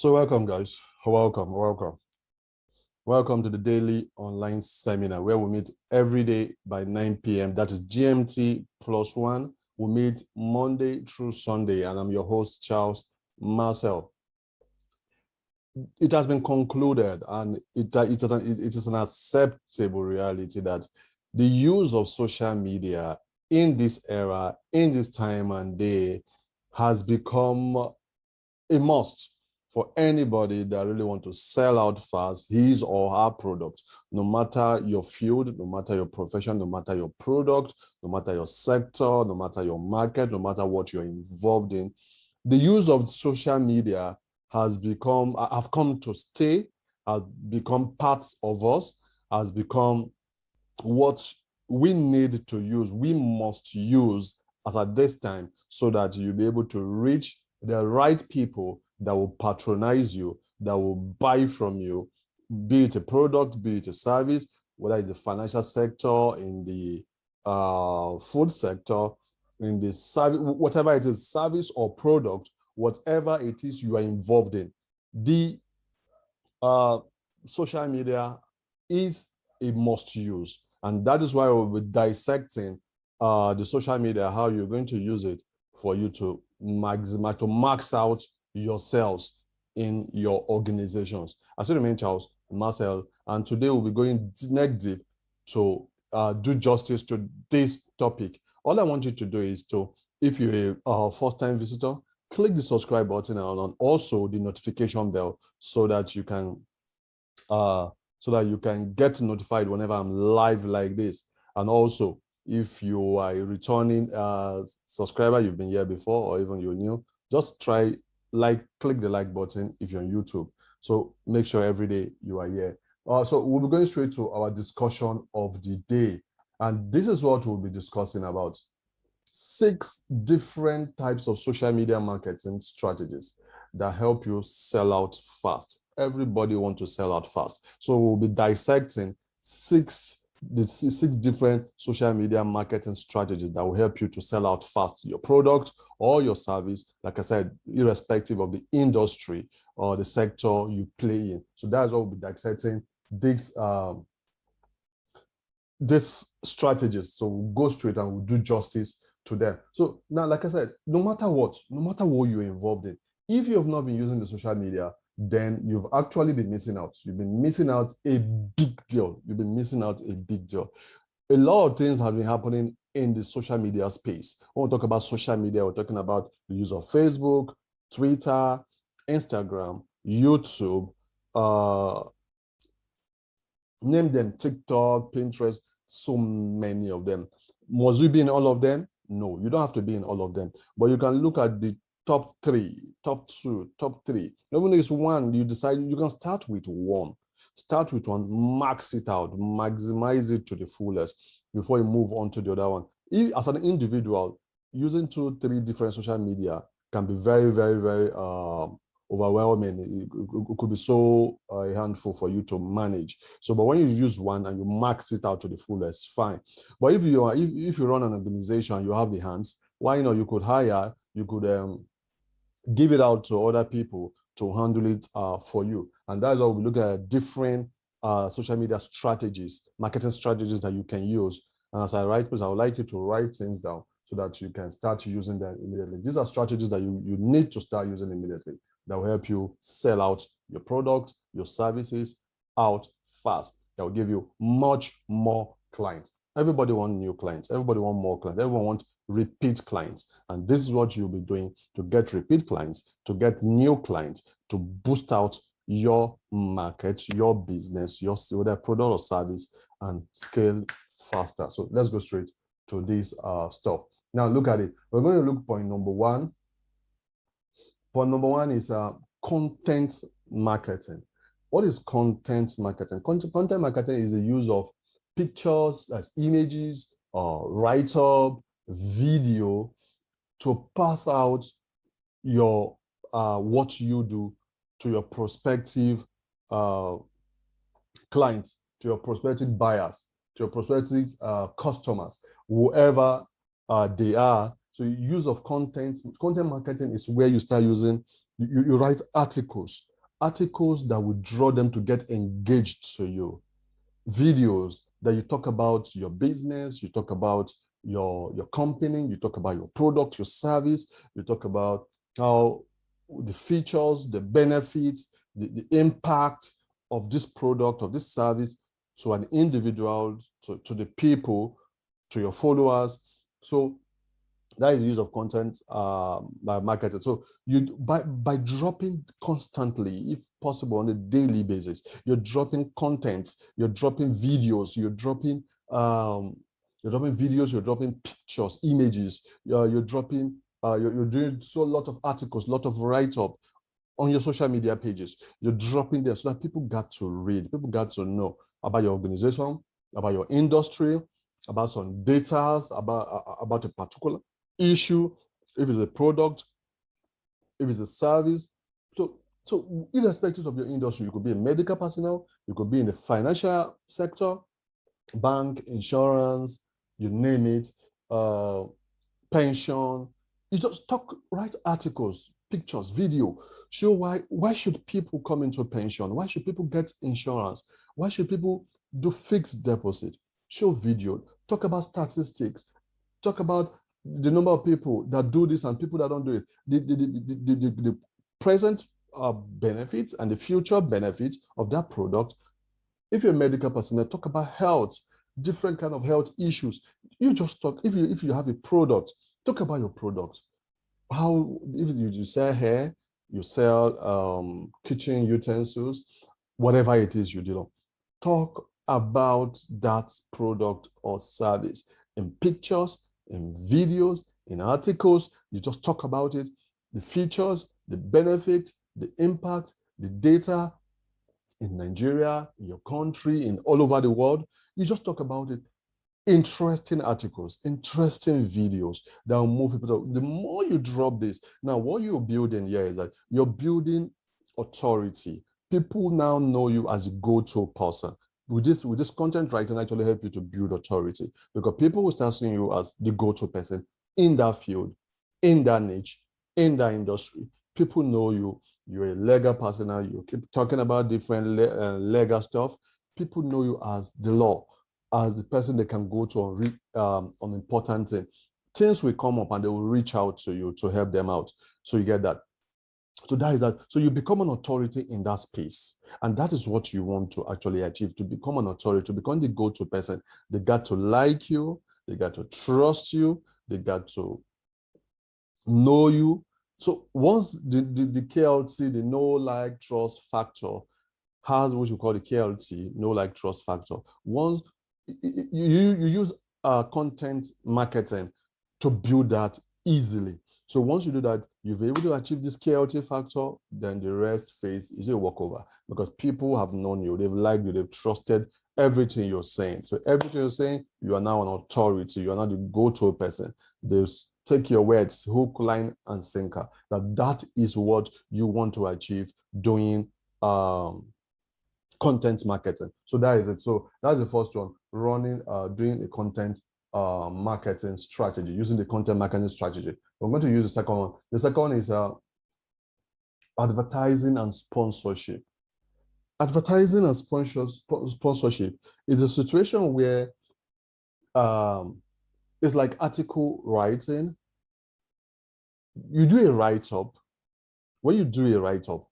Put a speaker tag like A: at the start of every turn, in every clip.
A: So welcome, guys. Welcome. Welcome to the daily online seminar where we meet every day by 9 p.m. That is GMT +1. We meet Monday through Sunday, and I'm your host, Charles Marcel. It has been concluded, and it is an acceptable reality that the use of social media in this era, in this time and day, has become a must for anybody that really want to sell out fast his or her product, no matter your field, no matter your profession, no matter your product, no matter your sector, no matter your market, no matter what you're involved in. The use of social media have come to stay, has become parts of us, has become what we need to use, we must use as at this time, so that you'll be able to reach the right people that will patronize you, that will buy from you, be it a product, be it a service, whether in the financial sector, in the food sector, in the service, whatever it is, service or product, whatever it is you are involved in. The social media is a must use. And that is why we'll be dissecting the social media, how you're going to use it for you to max out yourselves in your organizations. I still remain Charles Marcel, and today we'll be going neck deep to do justice to this topic. All I want you to do is to, if you're a first-time visitor, click the subscribe button and also the notification bell so that you can get notified whenever I'm live like this. And also, if you are a returning subscriber, you've been here before, or even you're new, just click the like button if you're on YouTube. So make sure every day you are here. So we'll be going straight to our discussion of the day. And this is what we'll be discussing about: 6 different types of social media marketing strategies that help you sell out fast. Everybody wants to sell out fast. So we'll be dissecting 6 different social media marketing strategies that will help you to sell out fast your product or your service, like I said, irrespective of the industry or the sector you play in. So that's what we'll be dissecting these strategies. So we'll go straight and we'll do justice to them. So now, like I said, no matter what you're involved in, if you have not been using the social media, then you've actually been missing out. You've been missing out a big deal. A lot of things have been happening in the social media space. When we talk about social media, we're talking about the use of Facebook, Twitter, Instagram, YouTube, name them, TikTok, Pinterest, so many of them. Must you be in all of them? No, you don't have to be in all of them, but you can look at the top 3, top 2, top 3. Even if it's one, you decide you can start with one. Start with one, max it out, maximize it to the fullest before you move on to the other one. As an individual, using 2, 3 different social media can be very, very, very overwhelming. It could be so a handful for you to manage. So, but when you use one and you max it out to the fullest, fine. But if you run an organization, you have the hands, why not? You could give it out to other people to handle it for you. And that's why we look at different social media strategies, marketing strategies that you can use. And as I write, because I would like you to write things down so that you can start using them immediately. These are strategies that you need to start using immediately that will help you sell out your product, your services out fast. That will give you much more clients. Everybody wants new clients. Everybody wants more clients. Everyone wants repeat clients. And this is what you'll be doing to get repeat clients, to get new clients, to boost out your market, your business, your product or service, and scale faster. So let's go straight to this stuff. Now look at it. We're going to look point number 1. Point number 1 is content marketing. What is content marketing? Content marketing is the use of pictures as images, write-up, video to pass out your what you do to your prospective clients, to your prospective buyers, to your prospective customers, whoever they are. So use of content marketing is where you start using, you write articles articles that will draw them to get engaged to you, videos that you talk about your business, you talk about your company, you talk about your product, your service, you talk about how the features, the benefits, the impact of this product, of this service to an individual, to the people, to your followers. So that is the use of content by marketers. So you by dropping constantly, if possible, on a daily basis, you're dropping content, you're dropping videos, you're dropping videos, you're dropping pictures, images, you're dropping you're doing so a lot of articles, a lot of write-up on your social media pages. You're dropping them so that people got to read, people got to know about your organization, about your industry, about some data, about a particular issue, if it's a product, if it's a service. So irrespective of your industry, you could be a medical personnel, you could be in the financial sector, bank, insurance, you name it, pension. You just write articles, pictures, video, show why should people come into pension? Why should people get insurance? Why should people do fixed deposit? Show video, talk about statistics, talk about the number of people that do this and people that don't do it, the present benefits and the future benefits of that product. If you're a medical person, talk about health, different kind of health issues. You just talk. If you have a product, talk about your product. How if you sell hair, you sell kitchen utensils, whatever it is you do, talk about that product or service in pictures, in videos, in articles. You just talk about it, the features, the benefit, the impact, the data in Nigeria, in your country, in all over the world. You just talk about it. Interesting articles, interesting videos that will move people. The more you drop this, now what you're building here is that you're building authority. People now know you as a go-to person. With this content writing actually help you to build authority, because people will start seeing you as the go-to person in that field, in that niche, in that industry. People know you. You're a legal person now. You keep talking about different legal stuff. People know you as the law, as the person they can go to on important things. Things will come up and they will reach out to you to help them out. So you get that. So that is that. So you become an authority in that space. And that is what you want to actually achieve, to become an authority, to become the go-to person. They got to like you, they got to trust you, they got to know you. So once the KLT, the know, like, trust factor, has what you call the KLT, know, like, trust factor. Once you use content marketing to build that easily. So once you do that, you'll be able to achieve this KLT factor, then the rest phase is a walkover, because people have known you, they've liked you, they've trusted everything you're saying. So everything you're saying, you are now an authority, you are now the go-to person. They take your words, hook, line, and sinker. Now that is what you want to achieve doing content marketing. So that is it. So that's the first one, doing a content marketing strategy, using the content marketing strategy. We're going to use the second one. The second one is advertising and sponsorship. Advertising and sponsorship is a situation where it's like article writing. You do a write-up. When you do a write-up,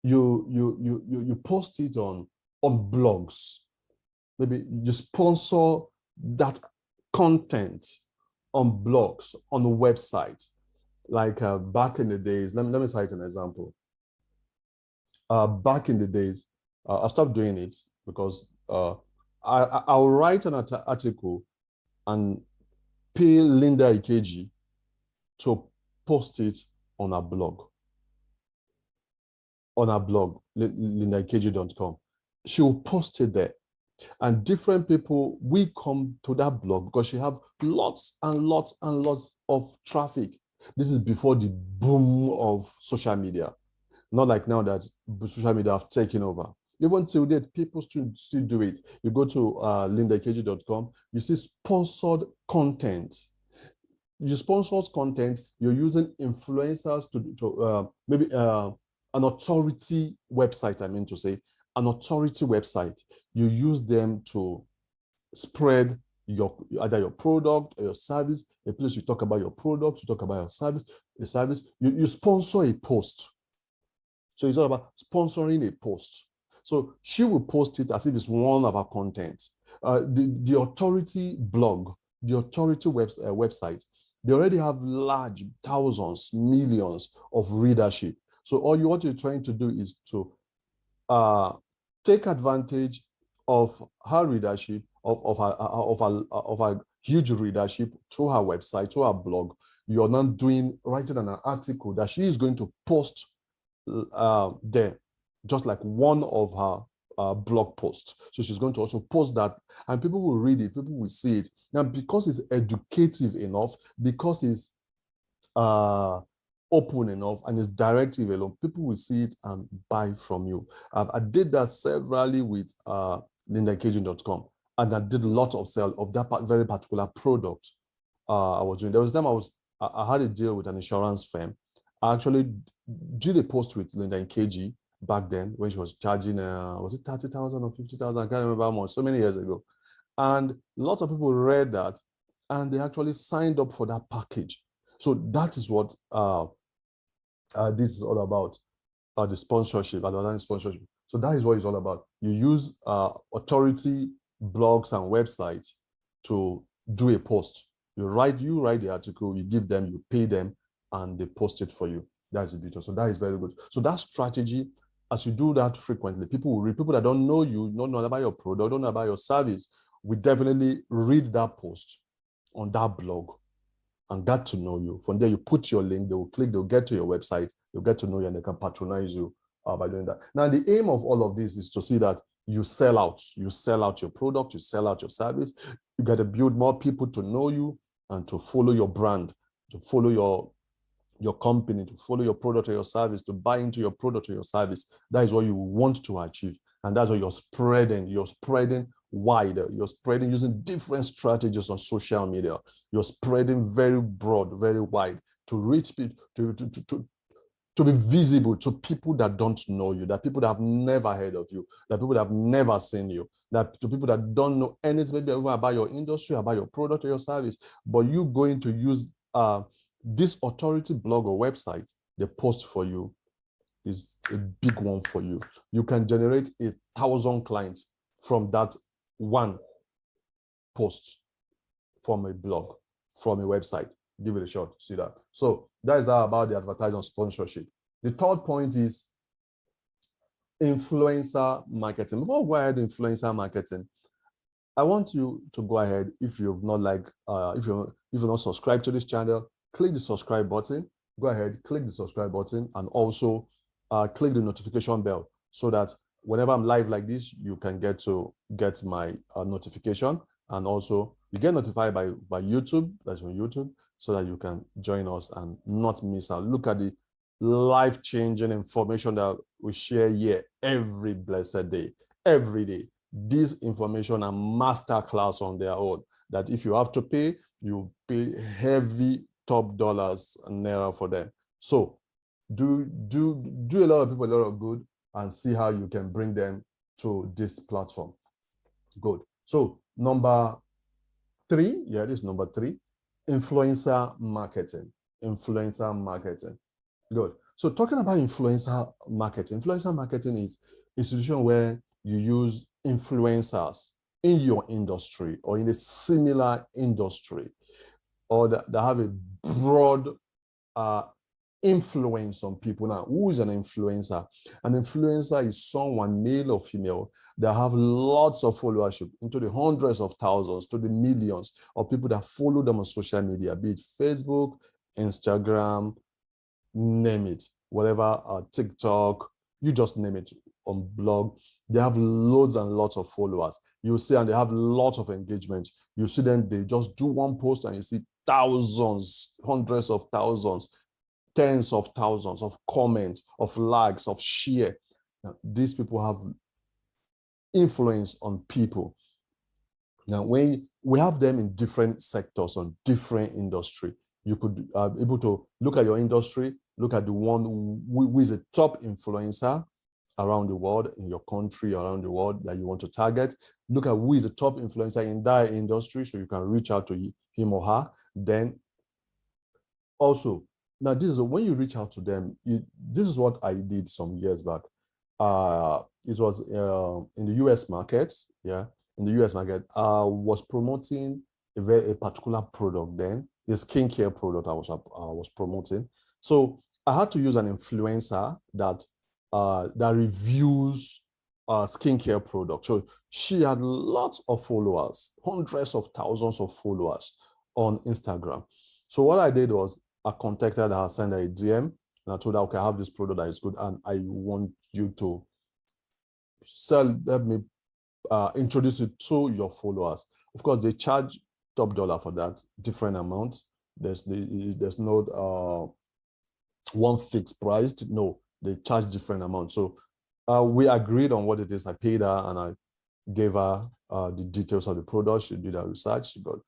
A: you post it on blogs. Maybe you sponsor that content on blogs, on the website. Like back in the days, let me cite an example. Back in the days, I stopped doing it because I'll write an article and pay Linda Ikeji to post it on her blog. On her blog, lindaikeji.com. She will post it there. And different people will come to that blog because she have lots and lots and lots of traffic. This is before the boom of social media. Not like now that social media have taken over. Even till date, people still do it. You go to lindaikeji.com, you see sponsored content. You sponsor content, you're using influencers to maybe an authority website, I mean to say, an authority website. You use them to spread either your product or your service, a place you talk about your product, you talk about your service, you sponsor a post. So it's all about sponsoring a post. So she will post it as if it's one of her content. The authority blog, the authority website, they already have large thousands, millions of readership. So what you're trying to do is to take advantage of her readership, of a huge readership to her website, to her blog. You're not writing an article that she is going to post there, just like one of her blog posts. So she's going to also post that, and people will read it, people will see it. Now, because it's educative enough, because it's open enough and it's directive enough, people will see it and buy from you. I did that severally with LindaKG.com, and I did a lot of sale of that very particular product I was doing. There was a time I had a deal with an insurance firm. I actually did a post with Linda KG back then when she was charging, was it 30,000 or 50,000? I can't remember how much, so many years ago. And lots of people read that and they actually signed up for that package. So that is what this is all about, the sponsorship, advertising sponsorship. So that is what it's all about. You use authority blogs and websites to do a post. You write the article, you give them, you pay them, and they post it for you. That's the beauty. So that is very good. So that strategy, as you do that frequently, people will read. People that don't know you, don't know about your product, don't know about your service, will definitely read that post on that blog and get to know you. From there, you put your link, they will click, they'll get to your website, they'll get to know you, and they can patronize you by doing that. Now, the aim of all of this is to see that you sell out. You sell out your product, you sell out your service. You got to build more people to know you and to follow your brand, to follow your company, to follow your product or your service, to buy into your product or your service. That is what you want to achieve. And that's what you're spreading. You're spreading wider. You're spreading using different strategies on social media. You're spreading very broad, very wide to reach people, to be visible to people that don't know you, that people that have never heard of you, that people that have never seen you, that to people that don't know anything maybe about your industry, about your product or your service, but you're going to use this authority blog or website, they post for you is a big one for you. You can generate 1,000 clients from that one post from a blog, from a website. Give it a shot, see that. So that is all about the advertising sponsorship. The third point is influencer marketing. Before we go ahead, influencer marketing, I want you to go ahead, if you've not if you've not subscribed to this channel, click the subscribe button. Go ahead, click the subscribe button, and also click the notification bell so that whenever I'm live like this, you can get my notification, and also you get notified by YouTube. That's on YouTube, so that you can join us and not miss out. Look at the life-changing information that we share here every blessed day, every day. This information are masterclass on their own, that if you have to pay, you pay heavy top dollars and naira for them. So do a lot of people a lot of good and see how you can bring them to this platform. Good. So number 3, yeah, this is number 3, influencer marketing. Influencer marketing. Good. So talking about influencer marketing is a situation where you use influencers in your industry or in a similar industry, or that have a broad influence on people. Now, who is an influencer? An influencer is someone, male or female, that have lots of followership, into the hundreds of thousands to the millions of people that follow them on social media, be it Facebook, Instagram, name it, whatever, TikTok, you just name it, on blog. They have loads and lots of followers. You see, and they have lots of engagement. You see them, they just do one post and you see thousands, hundreds of thousands, tens of thousands of comments, of likes, of share. Now, these people have influence on people. Now, when we have them in different sectors, on different industry, you could be able to look at your industry Look at the one who is a top influencer around the world, in your country, around the world, that you want to target. Look at who is a top influencer in that industry, so you can reach out to him or her. Then also, now this is when you reach out to them, this is what I did some years back. It was in the US market. Yeah, in the US market, I was promoting a particular product then, the skincare product I was promoting. So I had to use an influencer that reviews skincare products. So she had lots of followers, hundreds of thousands of followers on Instagram. So what I did was I contacted her, sent her a DM, and I told her, okay, I have this product that is good, and I want you to help me introduce it to your followers. Of course, they charge top dollar for that, different amounts. There's no one fixed price. No, they charge different amounts. So we agreed on what it is. I paid her and I gave her the details of the product. She did her research. But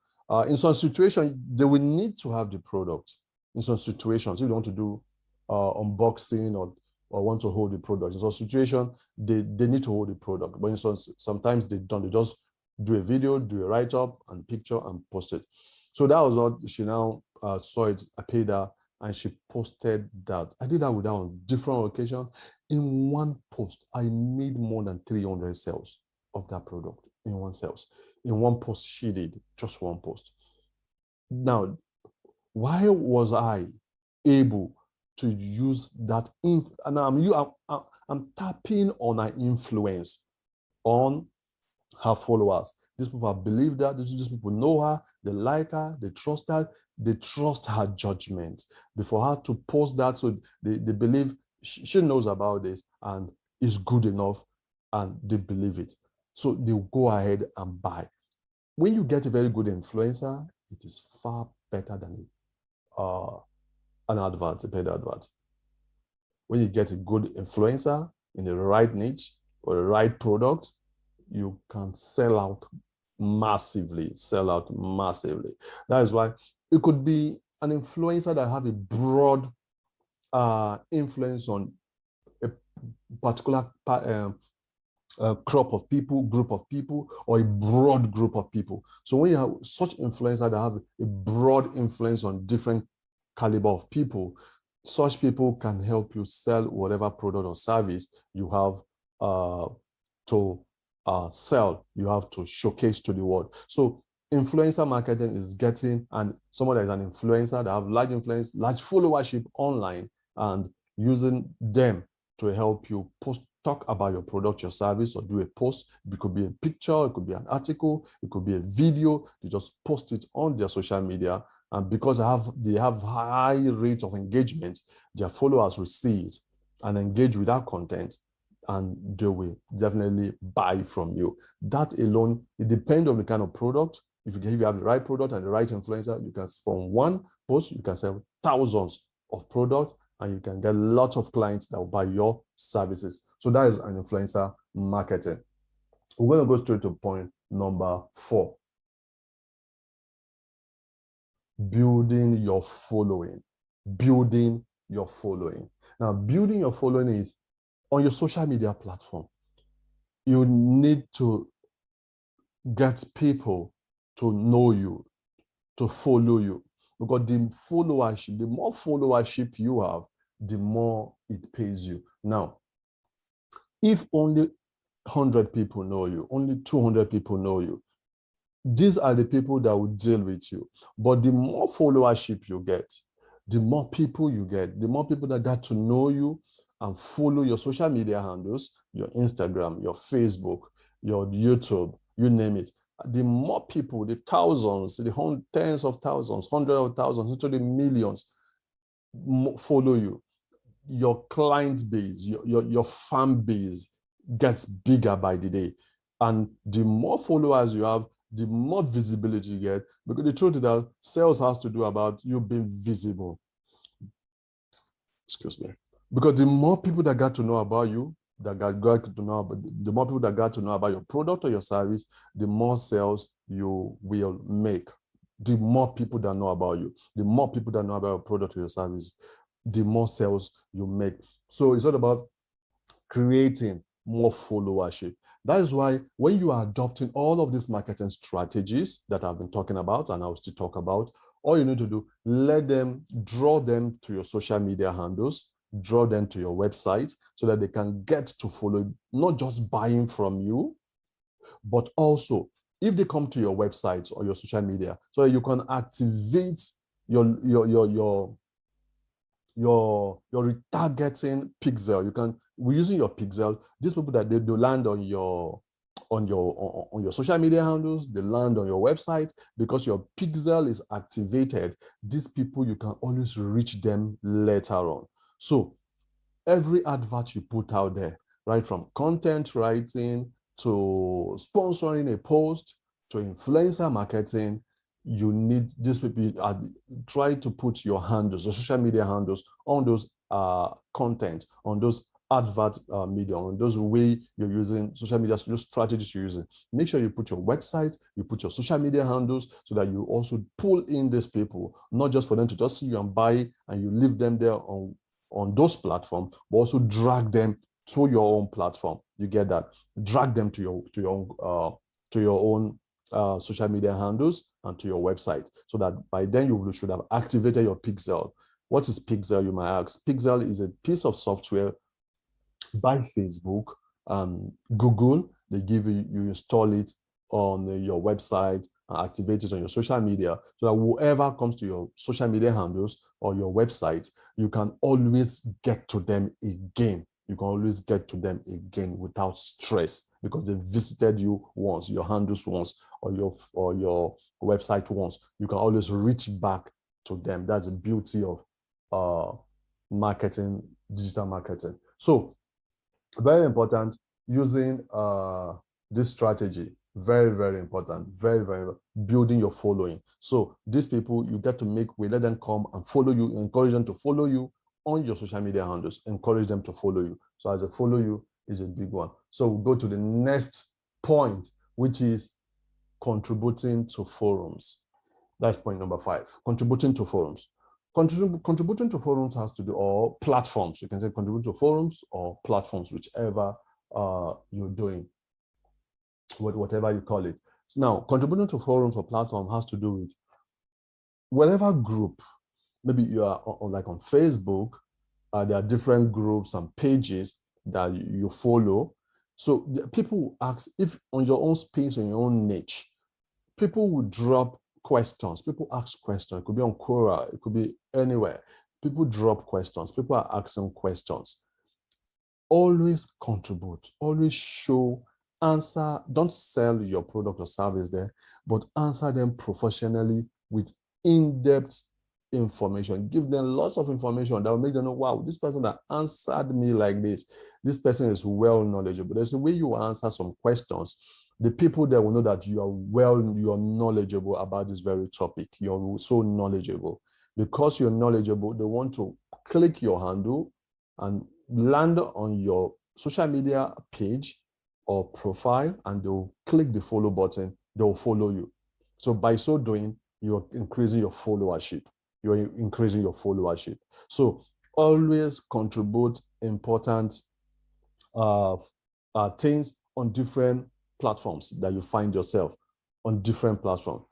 A: in some situations, they will need to have the product. In some situations, if you want to do unboxing or want to hold the product. In some situations, they need to hold the product. But in sometimes they don't. They just do a video, do a write-up and picture and post it. So that was what she now saw it. I paid her and she posted that. I did that with her on different occasions. In one post, I made more than 300 sales of that product in one sales. In one post, she did, just one post. Now, why was I able to use that? And I'm tapping on her influence on her followers. These people have believed that. These people know her, they like her, they trust her, they trust her judgment. Before her to post that, so they believe she knows about this and is good enough, and they believe it. So they'll go ahead and buy. When you get a very good influencer, it is far better than an advert, a paid advert. When you get a good influencer in the right niche or the right product, you can sell out massively. That is why it could be an influencer that have a broad influence on a particular crop of people, group of people, or a broad group of people. So when you have such influencer that have a broad influence on different caliber of people, such people can help you sell whatever product or service you have to sell, you have to showcase to the world. So influencer marketing is getting, and someone that is an influencer that have large influence, large followership online, and using them to help you talk about your product, your service, or do a post. It could be a picture, it could be an article, it could be a video. You just post it on their social media, and because they have high rate of engagement, their followers will see it and engage with that content, and they will definitely buy from you. That alone, it depends on the kind of product. If you have the right product and the right influencer, you can, from one post, you can sell thousands of products, and you can get lots of clients that will buy your services. So that is an influencer marketing. We're going to go straight to point number 4. Building your following. Building your following. Now, building your following is on your social media platform. You need to get people to know you, to follow you, because the more followership you have, the more it pays you. Now, if only 100 people know you, only 200 people know you, these are the people that will deal with you. But the more followership you get, the more people you get, the more people that got to know you and follow your social media handles, your Instagram, your Facebook, your YouTube, you name it. The more people, the thousands, the tens of thousands, hundreds of thousands, into the millions follow you, your client base, your fan base gets bigger by the day. And the more followers you have, the more visibility you get. Because the truth is that sales has to do about you being visible. Excuse me. Because the more people that got to know about you, the more people that got to know about your product or your service, the more sales you will make. The more people that know about you, the more people that know about your product or your service, the more sales you make. So it's all about creating more followership. That is why when you are adopting all of these marketing strategies that I've been talking about and I'll still talk about, all you need to do, draw them to your social media handles, draw them to your website so that they can get to follow, not just buying from you, but also if they come to your website or your social media, so that you can activate your retargeting pixel. We're using your pixel. These people that they land on your social media handles, they land on your website because your pixel is activated. These people, you can always reach them later on. So every advert you put out there, right from content writing to sponsoring a post to influencer marketing, you need these people. Try to put your handles, your social media handles, on those content, on those advert media, on those way you're using social media, those strategies you're using. Make sure you put your website, you put your social media handles, so that you also pull in these people, not just for them to just see you and buy and you leave them there on those platforms, but also drag them to your own platform. You get that? Drag them to your own social media handles and to your website, so that by then you should have activated your pixel. What is pixel, you might ask? Pixel is a piece of software by Facebook and Google. They give you install it on your website and activate it on your social media, so that whoever comes to your social media handles or your website, you can always get to them again. You can always get to them again without stress, because they visited you once, your handles once, or your website once. You can always reach back to them. That's the beauty of marketing, digital marketing. So very important, using this strategy. Very, very important. Very, very building your following. So these people, you get to we let them come and follow you, encourage them to follow you on your social media handles, encourage them to follow you. So as a follow you is a big one. So we'll go to the next point, which is contributing to forums. That's point number 5, contributing to forums. Contributing to forums has to do, or platforms. You can say contribute to forums or platforms, whichever you're doing, whatever you call it. So now, contributing to forums or platform has to do with whatever group. Maybe you are like on Facebook. There are different groups and pages that you follow. So people ask, if on your own space, in your own niche, people will drop questions. People ask questions. It could be on Quora. It could be anywhere. People drop questions. People are asking questions. Always contribute. Always show, answer. Don't sell your product or service there, but answer them professionally with in-depth information. Give them lots of information that will make them know, wow, this person that answered me like this person is well knowledgeable. There's a way you answer some questions. The people that will know that you are knowledgeable about this very topic. You're so knowledgeable. Because you're knowledgeable, they want to click your handle and land on your social media page or profile, and they'll click the follow button. They'll follow you. So by so doing, you're increasing your followership. You're increasing your followership. So always contribute important things on different platforms that you find yourself on different platforms.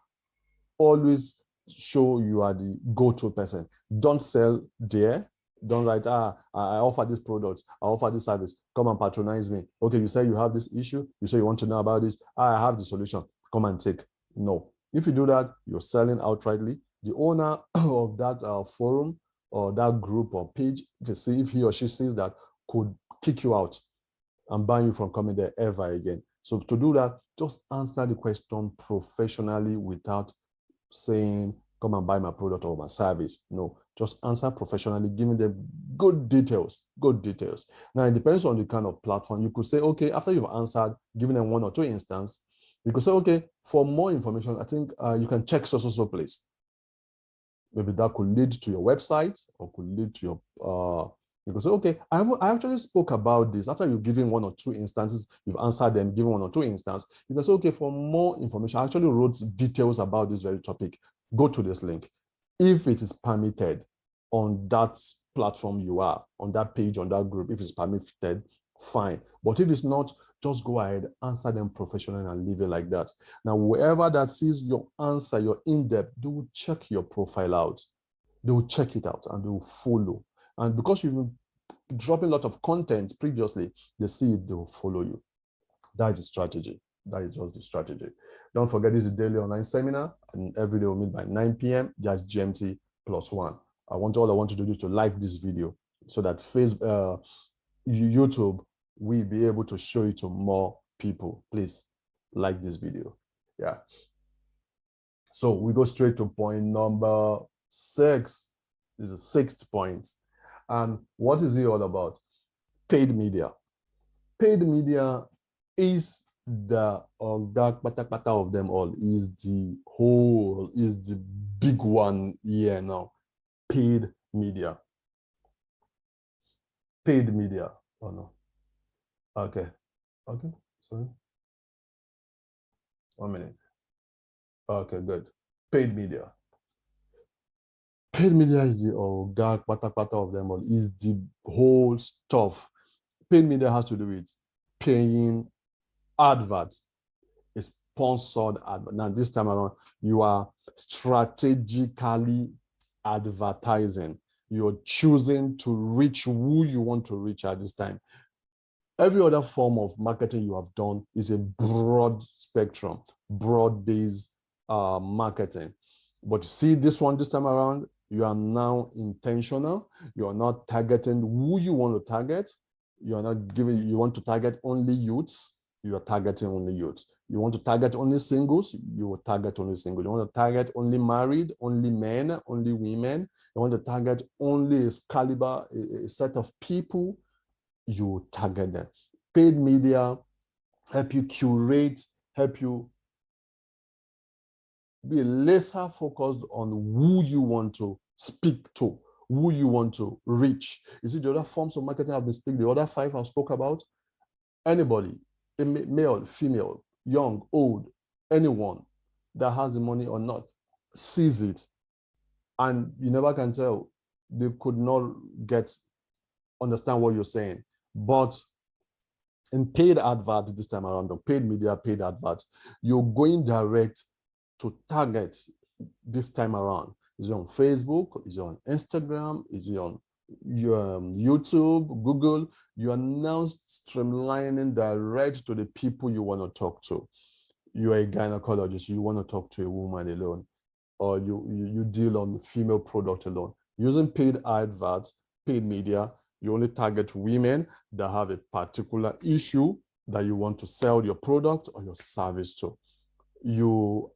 A: Always show you are the go-to person. Don't sell there. Don't write, I offer this product, I offer this service, come and patronize me. Okay, you say you have this issue, you say you want to know about this, I have the solution, come and take. No. If you do that, you're selling outrightly. The owner of that forum or that group or page, if he or she sees that, could kick you out and ban you from coming there ever again. So to do that, just answer the question professionally without saying, come and buy my product or my service. No, just answer professionally, giving them good details. Now, it depends on the kind of platform. You could say, okay, after you've answered, giving them 1 or 2 instances, you could say, okay, for more information, I think you can check so place. Maybe that could lead to your website or could lead to your, you could say, okay, I actually spoke about this. After you've given 1 or 2 instances, you've answered them, given 1 or 2 instances, you can say, okay, for more information, I actually wrote details about this very topic. Go to this link. If it is permitted, on that platform you are, on that page, on that group. If it's permitted, fine. But if it's not, just go ahead, answer them professionally and leave it like that. Now, whoever that sees your answer, your in-depth, they will check your profile out. They will check it out and they will follow. And because you've been dropping a lot of content previously, they see it, they will follow you. That is the strategy. That is just the strategy. Don't forget, this is a daily online seminar, and every day we'll meet by 9 p.m. Just GMT +1. All I want to do is to like this video so that YouTube will be able to show it to more people. Please like this video. Yeah. So we go straight to point number 6. This is the 6th point. And what is it all about? Paid media. Paid media is the pata of them all, is the big one here now. Paid media. Paid media. Oh no. Okay. Sorry. 1 minute. Okay, good. Paid media. Paid media is the pata of them all, is the whole stuff. Paid media has to do with paying adverts, a sponsored advert. Now, this time around, you are strategically advertising. You're choosing to reach who you want to reach at this time. Every other form of marketing you have done is a broad spectrum, broad-based marketing. But see this one this time around, you are now intentional. You are not targeting who you want to target. You are not giving, you want to target only youths, you are targeting only youths. You want to target only singles, you will target only singles. You want to target only married, only men, only women. You want to target only a set of people, you target them. Paid media help you curate, help you be laser focused on who you want to speak to, who you want to reach. You see, the other forms of marketing I've been speaking, the other 5 I spoke about, anybody, male, female, young, old, anyone that has the money or not, sees it. And you never can tell. They could not understand what you're saying. But in paid advert this time around, the paid media, paid advert, you're going direct to target this time around. Is it on Facebook? Is it on Instagram? Is it on YouTube, Google? You are now streamlining direct to the people you want to talk to. You're a gynecologist, you want to talk to a woman alone, or you deal on female product alone. Using paid adverts, paid media, you only target women that have a particular issue that you want to sell your product or your service to. You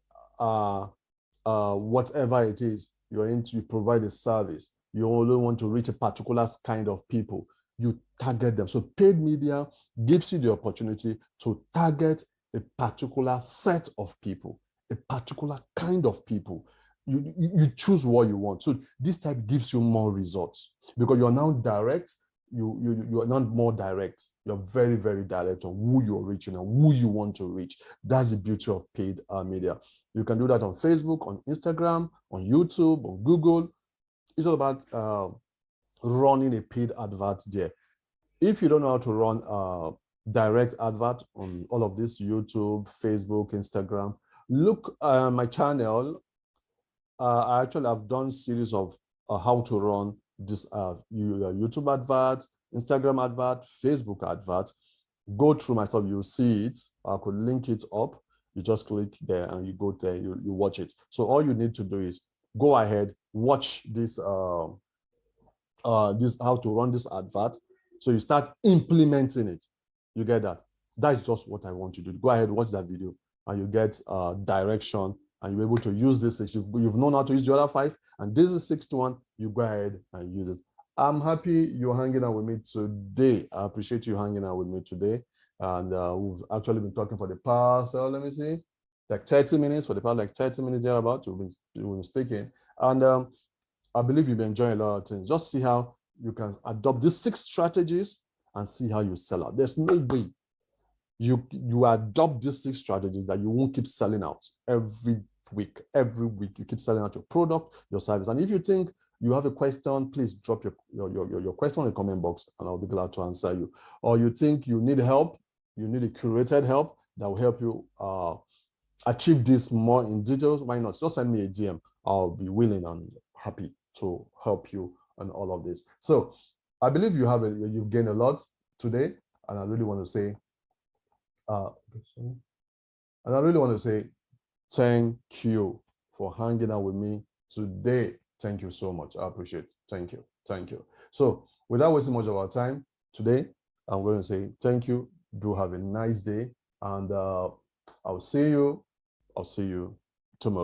A: whatever it is you're into, you provide a service, you only want to reach a particular kind of people, you target them. So paid media gives you the opportunity to target a particular set of people, a particular kind of people. You choose what you want. So this type gives you more results because you're now direct. You are not more direct. You're very, very direct on who you're reaching and who you want to reach. That's the beauty of paid media. You can do that on Facebook, on Instagram, on YouTube, on Google. It's all about running a paid advert there. If you don't know how to run direct advert on all of this, YouTube, Facebook, Instagram, look at my channel. I actually have done series of how to run this YouTube advert, Instagram advert, Facebook advert. Go through my stuff, you'll see it. I could link it up. You just click there and you go there, you watch it. So all you need to do is go ahead, watch this how to run this advert. So you start implementing it. You get that? That is just what I want you to do. Go ahead, watch that video, and you get direction, and you're able to use this. You've known how to use the other 5, and this is 6th one. You go ahead and use it. I'm happy you're hanging out with me today. I appreciate you hanging out with me today. And we've actually been talking for the past, let me see, like 30 minutes, for the past like 30 minutes thereabouts, we've been speaking. And I believe you've been enjoying a lot of things. Just see how you can adopt these 6 strategies and see how you sell out. There's no way you adopt these 6 strategies that you won't keep selling out every week. Every week you keep selling out your product, your service. And if you think you have a question, please drop your question in the comment box and I'll be glad to answer you. Or you think you need help, you need a curated help that will help you achieve this more in details, why not? Just send me a DM. I'll be willing and happy to help you on all of this. So I believe you've gained a lot today, and I really want to say, thank you for hanging out with me today. Thank you so much. I appreciate it. Thank you. Thank you. So without wasting much of our time today, I'm going to say thank you. Do have a nice day, and I'll see you